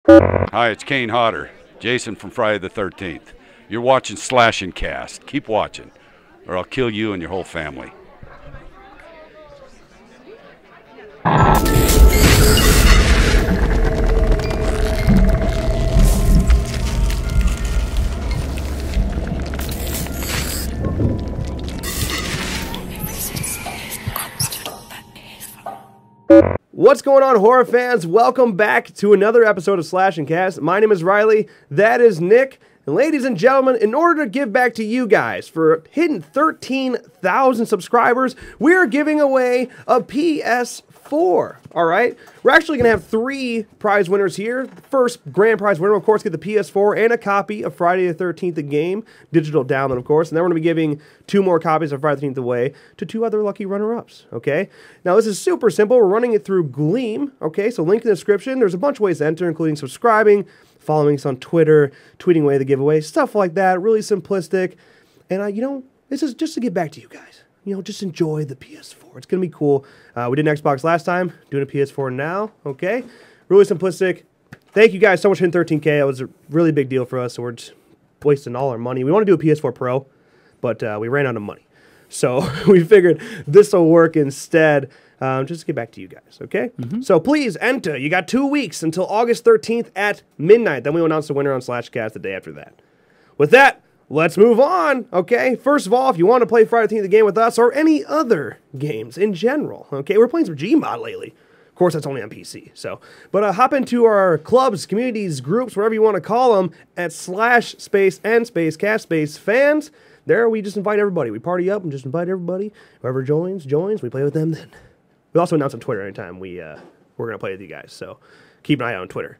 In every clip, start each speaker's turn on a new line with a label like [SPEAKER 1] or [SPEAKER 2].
[SPEAKER 1] Hi, it's Kane Hodder, Jason from Friday the 13th. You're watching Slash and Cast. Keep watching, or I'll kill you and your whole family.
[SPEAKER 2] What's going on, horror fans? Welcome back to another episode of Slash and Cast. My name is Riley. That is Nick. And ladies and gentlemen, in order to give back to you guys for hitting 13,000 subscribers, we are giving away a PS4. All right? We're actually going to have 3 prize winners here. The first grand prize winner, of course, get the PS4 and a copy of Friday the 13th, the game. Digital download, of course. And then we're going to be giving 2 more copies of Friday the 13th away to 2 other lucky runner-ups. Okay? Now, this is super simple. We're running it through Gleam. Okay? So link in the description. There's a bunch of ways to enter, including subscribing, following us on Twitter, tweeting away the giveaway, stuff like that. Really simplistic. And, this is just to get back to you guys. Just enjoy the PS4. It's going to be cool. We did an Xbox last time, doing a PS4 now, okay? Really simplistic. Thank you guys so much for hitting 13K. It was a really big deal for us, so we're just wasting all our money. We want to do a PS4 Pro, but we ran out of money. So we figured this will work instead. Just to get back to you guys, okay? So please enter. You got 2 weeks until August 13th at midnight. Then we will announce the winner on Slashcast the day after that. With that, let's move on, okay? First of all, if you want to play Friday the 13th the game with us or any other games in general, okay? We're playing some Gmod lately. Of course, that's only on PC, so. But hop into our clubs, communities, groups, whatever you want to call them, at slash space and space cast space fans. There, we just invite everybody. We party up and just invite everybody. Whoever joins. We play with them then. We also announce on Twitter anytime we're going to play with you guys, so keep an eye out on Twitter.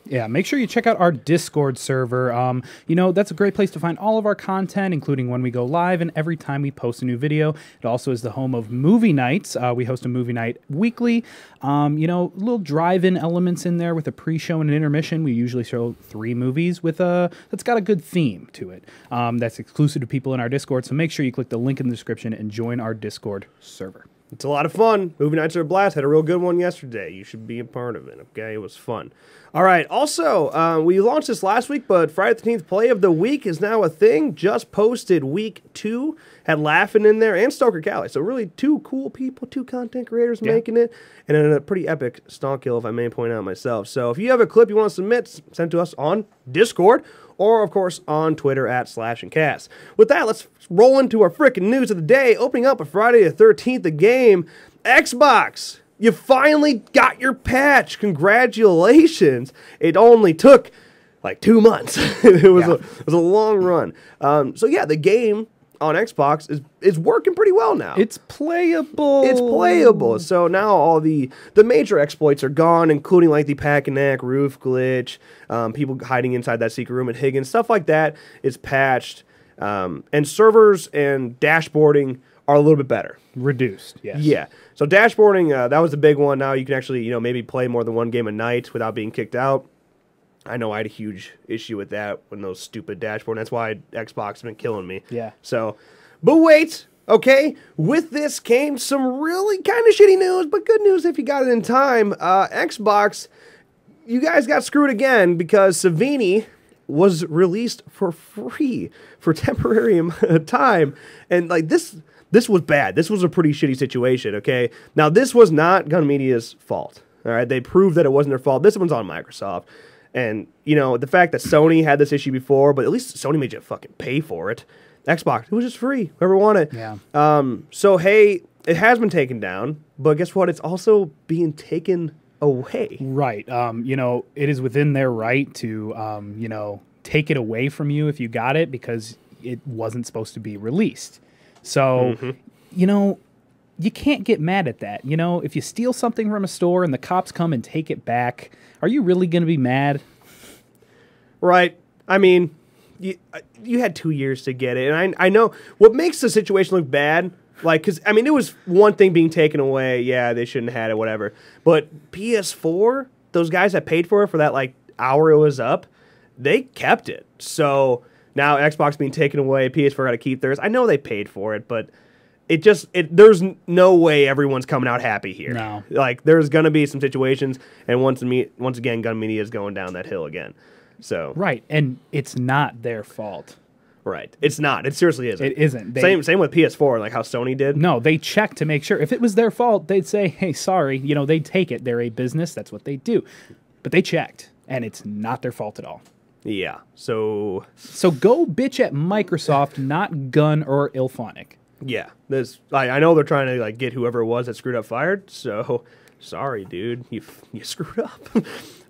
[SPEAKER 3] Yeah, make sure you check out our Discord server. That's a great place to find all of our content, including when we go live and every time we post a new video. It also is the home of movie nights. We host a movie night weekly. Little drive-in elements in there with a pre-show and an intermission. We usually show 3 movies with that's got a good theme to it. That's exclusive to people in our Discord, so make sure you click the link in the description and join our Discord server.
[SPEAKER 2] It's a lot of fun. Movie nights are a blast. Had a real good one yesterday. You should be a part of it, okay? It was fun. All right. Also, we launched this last week, but Friday the 13th Play of the Week is now a thing. Just posted week 2. Had Laughing in there and Stoker Cali. So really 2 cool people, 2 content creators making it. And then a pretty epic stonk kill, if I may point out myself. So if you have a clip you want to submit, send to us on Discord. Or, of course, on Twitter at Slash and Cast. With that, let's roll into our frickin' news of the day. Opening up a Friday the 13th, the game. Xbox, you finally got your patch. Congratulations. It only took like 2 months. It was a long run. The game on Xbox is working pretty well now.
[SPEAKER 3] It's playable.
[SPEAKER 2] It's playable. So now all the major exploits are gone, including like the pack and neck, roof glitch, people hiding inside that secret room at Higgins, stuff like that is patched. And servers and dashboarding are a little bit better.
[SPEAKER 3] Reduced, yes.
[SPEAKER 2] Yeah. So dashboarding, that was the big one. Now you can actually, maybe play more than 1 game a night without being kicked out. I know I had a huge issue with that when those stupid dashboard. That's why Xbox has been killing me.
[SPEAKER 3] Yeah.
[SPEAKER 2] So, but wait, okay. With this came some really kind of shitty news, but good news if you got it in time. Xbox, you guys got screwed again because Savini was released for free for temporary time, and like this was bad. This was a pretty shitty situation. Okay. Now this was not Gun Media's fault. All right. They proved that it wasn't their fault. This one's on Microsoft. And, the fact that Sony had this issue before, but at least Sony made you fucking pay for it. Xbox, it was just free. Whoever wanted it.
[SPEAKER 3] Yeah.
[SPEAKER 2] So, hey, it has been taken down, but guess what? It's also being taken away.
[SPEAKER 3] Right. It is within their right to, take it away from you if you got it because it wasn't supposed to be released. So, you can't get mad at that. If you steal something from a store and the cops come and take it back, are you really going to be mad?
[SPEAKER 2] Right. I mean, you had 2 years to get it. And I know what makes the situation look bad, like, because, I mean, it was one thing being taken away. Yeah, they shouldn't have had it, whatever. But PS4, those guys that paid for it for that, like, hour it was up, they kept it. So now Xbox being taken away, PS4 got to keep theirs. I know they paid for it, but there's no way everyone's coming out happy here.
[SPEAKER 3] No.
[SPEAKER 2] Like, there's going to be some situations, and once again, gun media is going down that hill again. So
[SPEAKER 3] Right, and it's not their fault.
[SPEAKER 2] right, it's not. It seriously isn't.
[SPEAKER 3] It isn't.
[SPEAKER 2] Same with PS4, like how Sony did.
[SPEAKER 3] No, they check to make sure. If it was their fault, they'd say, hey, sorry. You know, they'd take it. They're a business. That's what they do. But they checked, and it's not their fault at all.
[SPEAKER 2] Yeah. So
[SPEAKER 3] go bitch at Microsoft, not Gun or Ilphonic.
[SPEAKER 2] yeah, I know they're trying to like get whoever it was that screwed up fired. So sorry, dude, you screwed up.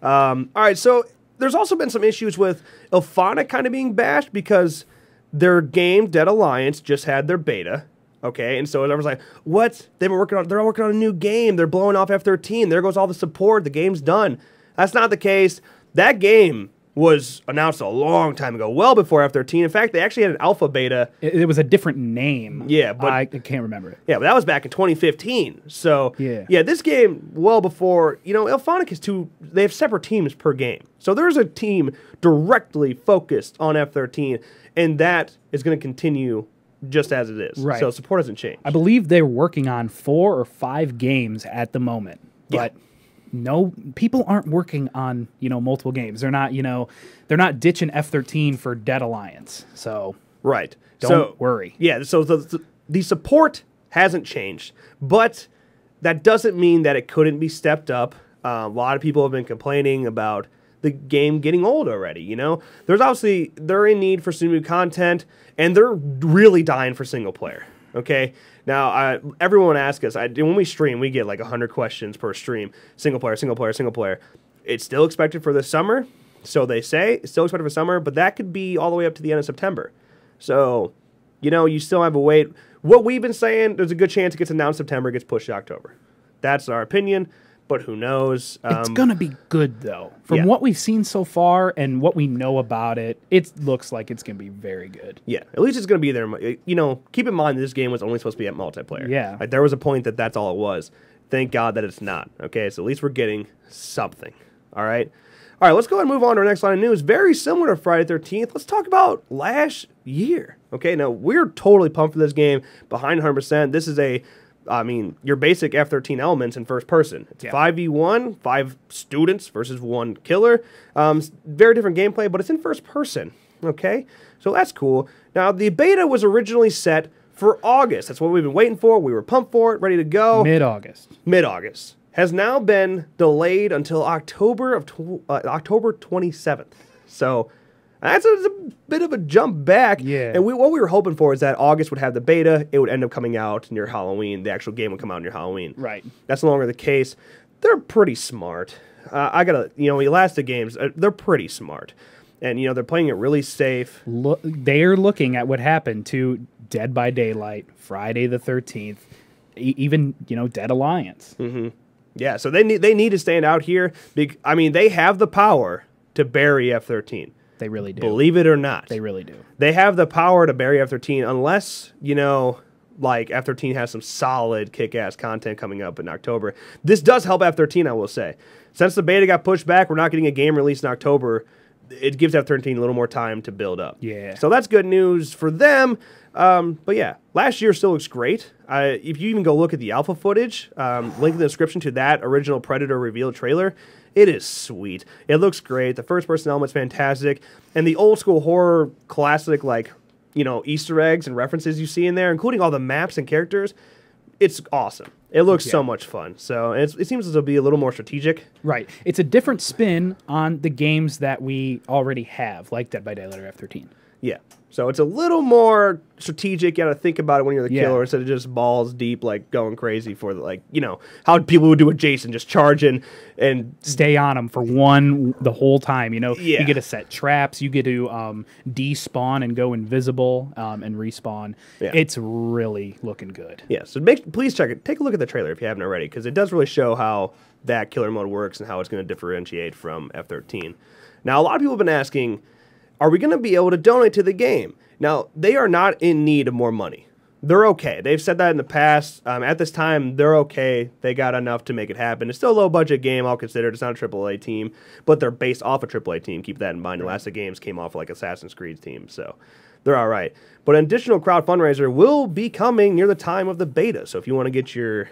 [SPEAKER 2] All right, so there's also been some issues with Ilphonic kind of being bashed because their game Dead Alliance just had their beta. Okay, and so everyone's like, what? They're working on a new game. They're blowing off F13. There goes all the support. The game's done. That's not the case. That game was announced a long time ago, well before F13. In fact, they actually had an alpha beta.
[SPEAKER 3] It was a different name.
[SPEAKER 2] Yeah, but
[SPEAKER 3] I can't remember it.
[SPEAKER 2] Yeah, but that was back in 2015. So
[SPEAKER 3] yeah,
[SPEAKER 2] this game well before, Ilphonic they have separate teams per game. So there's a team directly focused on F13, and that is going to continue just as it is.
[SPEAKER 3] Right.
[SPEAKER 2] So support hasn't changed.
[SPEAKER 3] I believe they're working on 4 or 5 games at the moment.
[SPEAKER 2] Yeah.
[SPEAKER 3] But no, people aren't working on, multiple games. They're not, they're not ditching F13 for Dead Alliance. So
[SPEAKER 2] right.
[SPEAKER 3] Don't worry.
[SPEAKER 2] Yeah, so the support hasn't changed, but that doesn't mean that it couldn't be stepped up. A lot of people have been complaining about the game getting old already, they're in need for some new content, and they're really dying for single player, okay? Now, everyone asks us, when we stream, we get like 100 questions per stream, single player, single player, single player. It's still expected for this summer, so they say, it's still expected for summer, but that could be all the way up to the end of September. So, you still have a wait. What we've been saying, there's a good chance it gets announced September, gets pushed to October. That's our opinion, but who knows?
[SPEAKER 3] It's going to be good, though. From what we've seen so far and what we know about it, it looks like it's going to be very good.
[SPEAKER 2] Yeah, at least it's going to be there. Keep in mind this game was only supposed to be at multiplayer.
[SPEAKER 3] Yeah.
[SPEAKER 2] Like, there was a point that's all it was. Thank God that it's not. Okay, so at least we're getting something. All right? All right, let's go ahead and move on to our next line of news. Very similar to Friday 13th. Let's talk about last year. Okay, now we're totally pumped for this game, behind 100%. This is your basic F13 elements in first person. It's 5v1, 5 students versus 1 killer. Very different gameplay, but it's in first person. Okay, so that's cool. Now, the beta was originally set for August. That's what we've been waiting for. We were pumped for it, ready to go.
[SPEAKER 3] Mid-August.
[SPEAKER 2] Mid-August. Has now been delayed until October 27th. So that's a bit of a jump back.
[SPEAKER 3] Yeah.
[SPEAKER 2] And what we were hoping for is that August would have the beta. It would end up coming out near Halloween. The actual game would come out near Halloween.
[SPEAKER 3] Right.
[SPEAKER 2] That's no longer the case. They're pretty smart. Elastic Games, they're pretty smart. And, they're playing it really safe.
[SPEAKER 3] They're looking at what happened to Dead by Daylight, Friday the 13th, even, Dead Alliance.
[SPEAKER 2] Mm-hmm. Yeah, so they need to stand out here. They have the power to bury F13.
[SPEAKER 3] They really do.
[SPEAKER 2] Believe it or not.
[SPEAKER 3] They really do.
[SPEAKER 2] They have the power to bury F13 unless, F13 has some solid kick-ass content coming up in October. This does help F13, I will say. Since the beta got pushed back, we're not getting a game released in October. It gives F13 a little more time to build up.
[SPEAKER 3] Yeah.
[SPEAKER 2] So that's good news for them. But yeah, last year still looks great. If you even go look at the alpha footage, link in the description to that original Predator reveal trailer, it is sweet. It looks great. The first-person element's fantastic. And the old-school horror classic, Easter eggs and references you see in there, including all the maps and characters, it's awesome. It looks so much fun. So it seems as it'll be a little more strategic.
[SPEAKER 3] Right. It's a different spin on the games that we already have, like Dead by Daylight or F13.
[SPEAKER 2] Yeah. So it's a little more strategic. You got to think about it when you're the killer instead of just balls deep, going crazy for how people would do with Jason, just charging and
[SPEAKER 3] stay on them for the whole time. You get to set traps. You get to despawn and go invisible and respawn. Yeah. It's really looking good.
[SPEAKER 2] Yeah. So please check it. Take a look at the trailer if you haven't already, because it does really show how that killer mode works and how it's going to differentiate from F13. Now, a lot of people have been asking, are we going to be able to donate to the game? Now, they are not in need of more money. They're okay. They've said that in the past. At this time, they're okay. They got enough to make it happen. It's still a low-budget game, I'll consider it. It's not a AAA team, but they're based off a AAA team. Keep that in mind. Elastic Games came off like Assassin's Creed team, so they're all right. But an additional crowd fundraiser will be coming near the time of the beta. So if you want to get your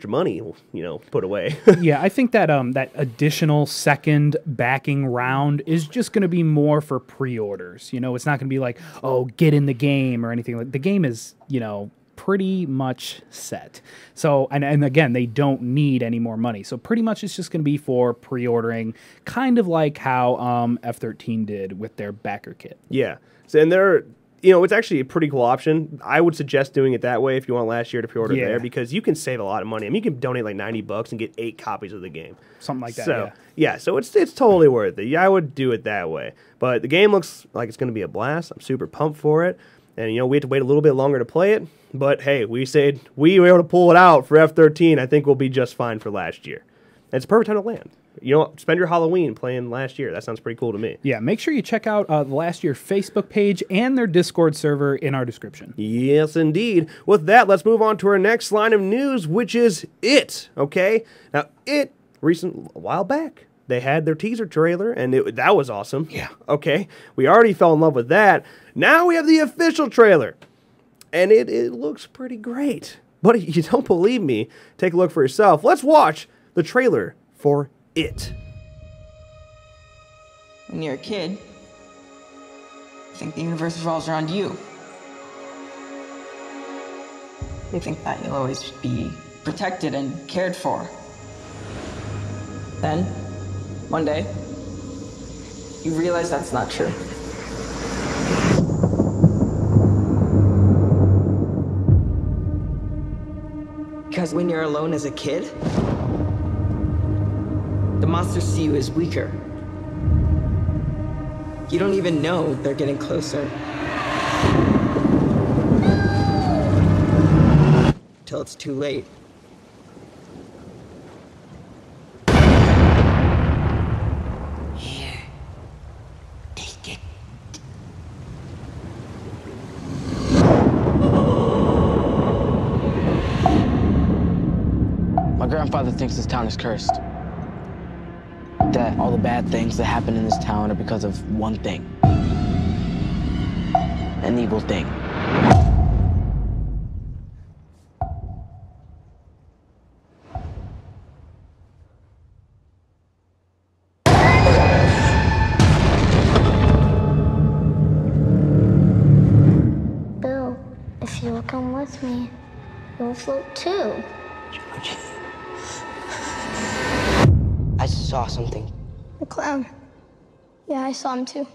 [SPEAKER 2] money, you know, put away.
[SPEAKER 3] Yeah, I think that that additional second backing round is just going to be more for pre-orders. You know, it's not going to be like, oh, get in the game or anything. Like the game is, you know, pretty much set. So, and again, they don't need any more money. So pretty much it's just going to be for pre-ordering, kind of like how F13 did with their backer kit.
[SPEAKER 2] Yeah. So, and they're, you know, it's actually a pretty cool option. I would suggest doing it that way if you want last year to pre-order there, because you can save a lot of money. I mean, you can donate like $90 and get 8 copies of the game.
[SPEAKER 3] Something like that,
[SPEAKER 2] so, yeah, so it's totally worth it. Yeah, I would do it that way. But the game looks like it's going to be a blast. I'm super pumped for it. And, you know, we have to wait a little bit longer to play it. But, hey, we said we were able to pull it out for F13. I think we'll be just fine for last year. And it's a perfect time to land. You know, spend your Halloween playing last year. That sounds pretty cool to me.
[SPEAKER 3] Yeah, make sure you check out the Last Year Facebook page and their Discord server in our description.
[SPEAKER 2] Yes, indeed. With that, let's move on to our next line of news, which is It, okay? Now, a while back, they had their teaser trailer, and that was awesome.
[SPEAKER 3] Yeah.
[SPEAKER 2] Okay, we already fell in love with that. Now we have the official trailer, and it looks pretty great. But if you don't believe me, take a look for yourself. Let's watch the trailer for It.
[SPEAKER 4] When you're a kid, you think the universe revolves around you. You think that you'll always be protected and cared for. Then, one day, you realize that's not true. Because when you're alone as a kid, the monsters see you as weaker. You don't even know they're getting closer. Till it's too late. Here, take it.
[SPEAKER 5] My grandfather thinks this town is cursed. That all the bad things that happen in this town are because of one thing. An evil thing.
[SPEAKER 6] Bill, if you will come with me, you'll float too.
[SPEAKER 5] George. I saw something.
[SPEAKER 6] The clown. Yeah, I saw him too.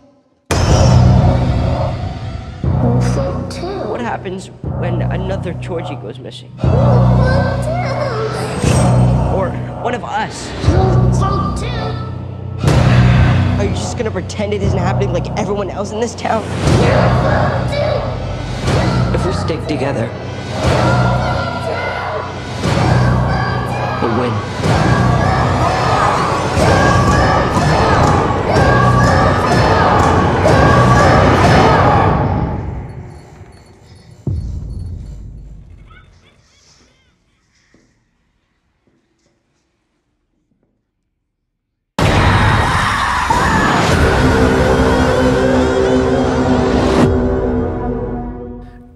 [SPEAKER 6] You'll float too.
[SPEAKER 7] What happens when another Georgie goes missing?
[SPEAKER 6] You'll float
[SPEAKER 7] Or one of us?
[SPEAKER 6] too. You'll float too.
[SPEAKER 7] Are you just gonna pretend it isn't happening like everyone else in this town?
[SPEAKER 6] You'll float too.
[SPEAKER 7] If we stick together, we'll win.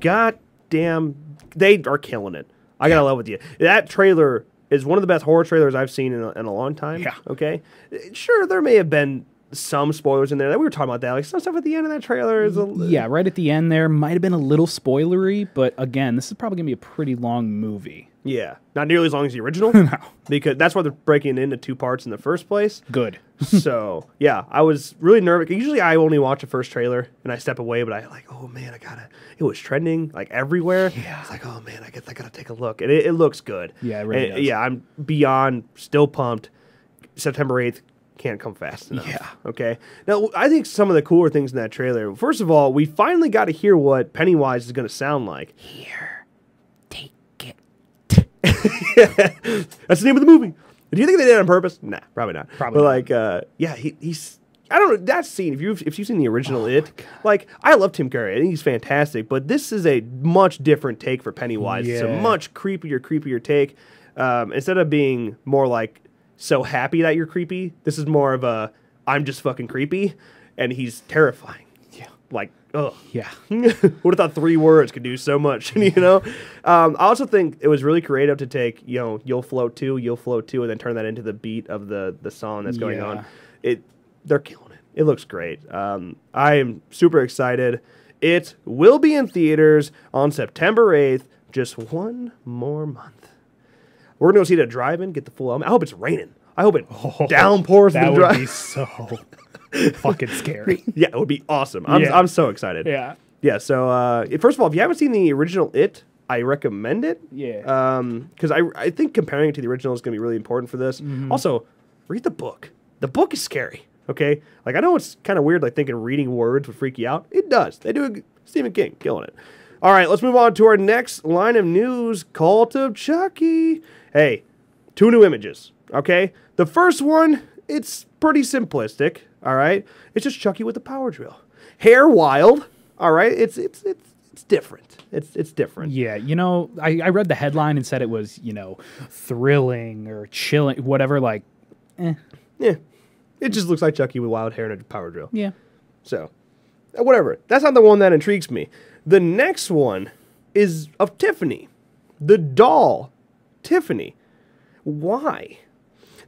[SPEAKER 2] God damn, they are killing it. I gotta love with you. That trailer is one of the best horror trailers I've seen in a long time.
[SPEAKER 3] Yeah.
[SPEAKER 2] Okay. Sure, there may have been some spoilers in there. We were talking about that. Like some stuff at the end of that trailer is
[SPEAKER 3] Yeah, right at the end there might have been a little spoilery, but again, this is probably going to be a pretty long movie.
[SPEAKER 2] Yeah, not nearly as long as the original.
[SPEAKER 3] No.
[SPEAKER 2] Because that's why they're breaking it into 2 parts in the first place.
[SPEAKER 3] Good.
[SPEAKER 2] So yeah, I was really nervous. Usually I only watch the first trailer and I step away, but I like, oh man, it was trending like everywhere.
[SPEAKER 3] Yeah.
[SPEAKER 2] It's like, oh man, I gotta take a look. And it looks good.
[SPEAKER 3] Yeah, it really
[SPEAKER 2] And,
[SPEAKER 3] does.
[SPEAKER 2] yeah, I'm beyond still pumped. September 8th can't come fast enough.
[SPEAKER 3] Yeah.
[SPEAKER 2] Okay. Now, I think some of the cooler things in that trailer, first of all, we finally got to hear what Pennywise is going to sound like.
[SPEAKER 3] Here, take it.
[SPEAKER 2] That's the name of the movie. Do you think they did it on purpose? Nah, probably not.
[SPEAKER 3] Probably
[SPEAKER 2] But like, yeah, he's. I don't know that scene. If you've seen the original, like I love Tim Curry. I think he's fantastic. But this is a much different take for Pennywise. It's a
[SPEAKER 3] Yeah.
[SPEAKER 2] much creepier take. Instead of being more like so happy that you're creepy, this is more of a I'm just fucking creepy, and he's terrifying.
[SPEAKER 3] Yeah.
[SPEAKER 2] like, ugh.
[SPEAKER 3] Yeah.
[SPEAKER 2] Would have thought 3 words could do so much, you know? I also think it was really creative to take, you know, You'll Float Too, and then turn that into the beat of the song that's going on. They're killing it. It looks great. I am super excited. It will be in theaters on September 8th, just 1 more month. We're going to go see it at drive-in, get the full album. I hope it's raining. I hope it downpours in the drive.
[SPEAKER 3] That would be so fucking scary.
[SPEAKER 2] Yeah, it would be awesome. I'm so excited.
[SPEAKER 3] Yeah.
[SPEAKER 2] Yeah, so first of all, if you haven't seen the original It, I recommend it.
[SPEAKER 3] Yeah.
[SPEAKER 2] Because I think comparing it to the original is going to be really important for this. Also, read the book. The book is scary, okay? Like, I know it's kind of weird, like, thinking reading words would freak you out. It does. They do. Stephen King, killing it. All right, let's move on to our next line of news, Cult of Chucky. Hey, 2 new images, okay? The first one, it's pretty simplistic, all right? It's just Chucky with a power drill. Hair wild, all right? It's different. It's different.
[SPEAKER 3] Yeah, you know, I read the headline and said it was, you know, thrilling or chilling, whatever, like,
[SPEAKER 2] Yeah, it just looks like Chucky with wild hair and a power drill.
[SPEAKER 3] Yeah.
[SPEAKER 2] So, whatever. That's not the one that intrigues me. The next one is of Tiffany. The doll, Tiffany. Why?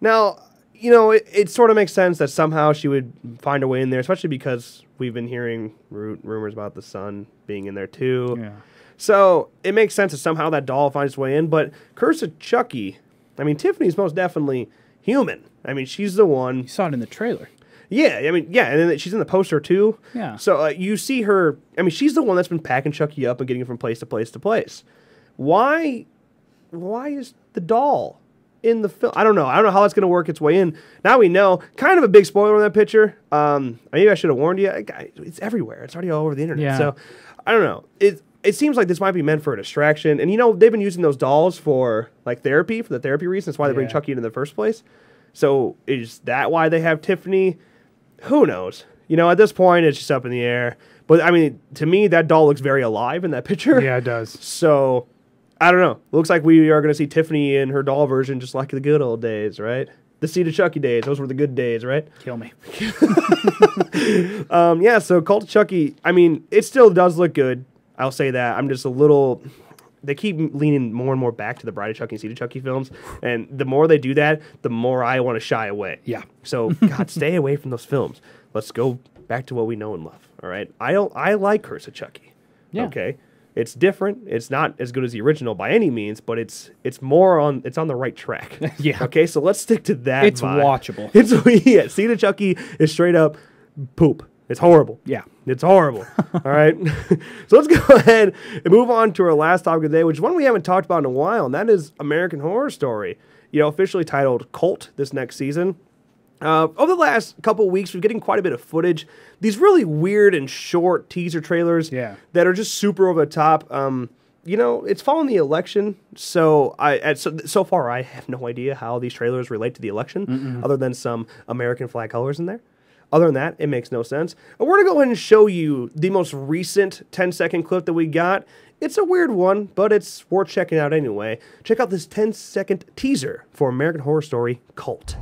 [SPEAKER 2] Now, you know, it sort of makes sense that somehow she would find a way in there, especially because we've been hearing rumors about the son being in there too.
[SPEAKER 3] Yeah.
[SPEAKER 2] So, it makes sense that somehow that doll finds its way in, but Curse of Chucky, I mean, Tiffany's most definitely human. I mean, she's the one.
[SPEAKER 3] You saw it in the trailer.
[SPEAKER 2] Yeah, I mean, yeah, and then she's in the poster too.
[SPEAKER 3] Yeah.
[SPEAKER 2] So you see her. I mean, she's the one that's been packing Chucky up and getting him from place to place to place. Why is the doll in the film? I don't know. I don't know how that's going to work its way in. Now we know. Kind of a big spoiler on that picture. Maybe I should have warned you. It's everywhere. It's already all over the internet.
[SPEAKER 3] Yeah.
[SPEAKER 2] So I don't know. It seems like this might be meant for a distraction. And you know, they've been using those dolls for like therapy, for the therapy reasons. That's why they bring Chucky in the first place. So is that why they have Tiffany? Who knows? You know, at this point, it's just up in the air. But, I mean, to me, that doll looks very alive in that picture.
[SPEAKER 3] Yeah, it does.
[SPEAKER 2] So, I don't know. Looks like we are going to see Tiffany in her doll version just like the good old days, right? The Seed of Chucky days. Those were the good days, right?
[SPEAKER 3] Kill me.
[SPEAKER 2] Yeah, so Cult of Chucky, I mean, it still does look good. I'll say that. I'm just a little... They keep leaning more and more back to the Bride of Chucky and Seed of Chucky films, and the more they do that, the more I want to shy away.
[SPEAKER 3] Yeah.
[SPEAKER 2] So, God, stay away from those films. Let's go back to what we know and love, all right? I like Curse of Chucky, okay? It's different. It's not as good as the original by any means, but it's on the right track.
[SPEAKER 3] Yeah.
[SPEAKER 2] Okay, so let's stick to that
[SPEAKER 3] It's
[SPEAKER 2] vibe.
[SPEAKER 3] watchable.
[SPEAKER 2] Yeah, Seed of Chucky is straight up poop. It's horrible.
[SPEAKER 3] Yeah.
[SPEAKER 2] It's horrible. All right. So let's go ahead and move on to our last topic of the day, which is one we haven't talked about in a while, and that is American Horror Story. You know, officially titled Cult this next season. Over the last couple of weeks, we're getting quite a bit of footage. These really weird and short teaser trailers that are just super over the top. You know, it's following the election, so so far I have no idea how these trailers relate to the election, other than some American flag colors in there. Other than that, it makes no sense. We're going to go ahead and show you the most recent 10-second clip that we got. It's a weird one, but it's worth checking out anyway. Check out this 10-second teaser for American Horror Story Cult.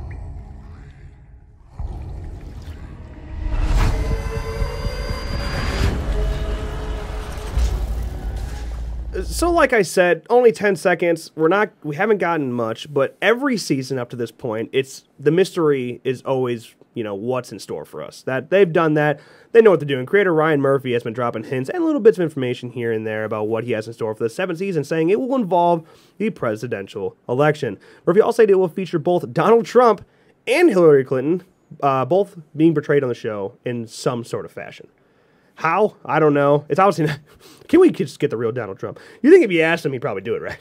[SPEAKER 2] So like I said, only 10 seconds. We haven't gotten much, but every season up to this point, the mystery is always, you know, what's in store for us. That they've done that. They know what they're doing. Creator Ryan Murphy has been dropping hints and little bits of information here and there about what he has in store for the 7th season, saying it will involve the presidential election. Murphy also said it will feature both Donald Trump and Hillary Clinton, both being portrayed on the show in some sort of fashion. How? I don't know. It's obviously not. Can we just get the real Donald Trump? You think if you asked him, he'd probably do it, right?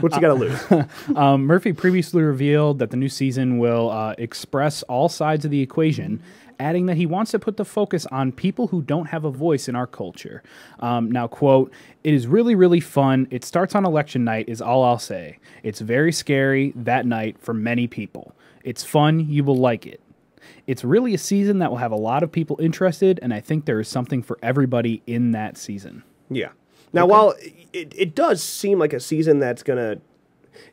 [SPEAKER 2] What's he got to lose?
[SPEAKER 3] Murphy previously revealed that the new season will express all sides of the equation, adding that he wants to put the focus on people who don't have a voice in our culture. Now, quote, "It is really, really fun. It starts on election night is all I'll say. It's very scary that night for many people. It's fun. You will like it. It's really a season that will have a lot of people interested, and I think there is something for everybody in that season."
[SPEAKER 2] Yeah. Now, while it does seem like a season that's going to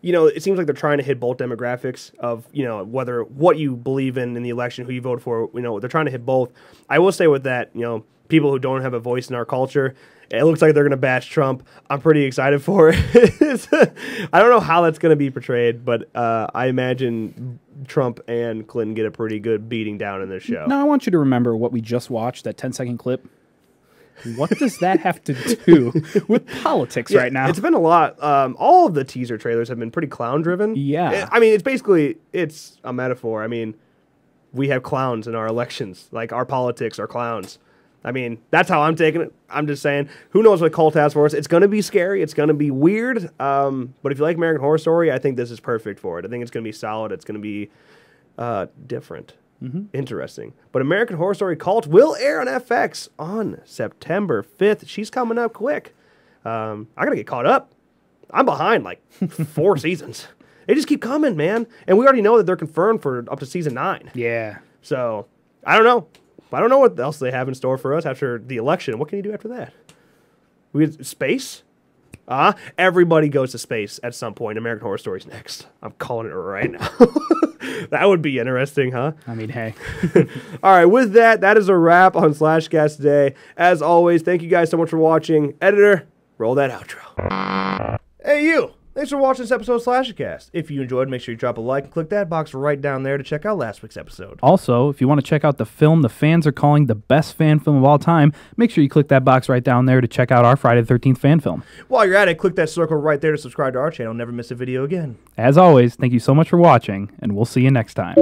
[SPEAKER 2] you know, it seems like they're trying to hit both demographics of, you know, whether what you believe in the election, who you vote for, you know, they're trying to hit both. I will say with that, you know, people who don't have a voice in our culture, it looks like they're going to bash Trump. I'm pretty excited for it. I don't know how that's going to be portrayed, but I imagine Trump and Clinton get a pretty good beating down in this show.
[SPEAKER 3] Now, I want you to remember what we just watched, that 10-second clip. What does that have to do with politics right now?
[SPEAKER 2] It's been a lot. All of the teaser trailers have been pretty clown-driven.
[SPEAKER 3] Yeah.
[SPEAKER 2] I mean, it's a metaphor. I mean, we have clowns in our elections. Like, our politics are clowns. I mean, that's how I'm taking it. I'm just saying, who knows what Cult has for us? It's going to be scary. It's going to be weird. But if you like American Horror Story, I think this is perfect for it. I think it's going to be solid. It's going to be different. Interesting. But American Horror Story Cult will air on FX on September 5th. She's coming up quick. I got to get caught up. I'm behind like 4 seasons. They just keep coming, man. And we already know that they're confirmed for up to season 9.
[SPEAKER 3] Yeah.
[SPEAKER 2] So, I don't know. I don't know what else they have in store for us after the election. What can you do after that? Space? Everybody goes to space at some point. American Horror Story's next. I'm calling it right now. That would be interesting, huh?
[SPEAKER 3] I mean, hey.
[SPEAKER 2] All right, with that, that is a wrap on Slashcast today. As always, thank you guys so much for watching. Editor, roll that outro. Hey, you. Thanks for watching this episode of Slashcast. If you enjoyed, make sure you drop a like and click that box right down there to check out last week's episode.
[SPEAKER 3] Also, if you want to check out the film the fans are calling the best fan film of all time, make sure you click that box right down there to check out our Friday the 13th fan film.
[SPEAKER 2] While you're at it, click that circle right there to subscribe to our channel. Never miss a video again.
[SPEAKER 3] As always, thank you so much for watching, and we'll see you next time.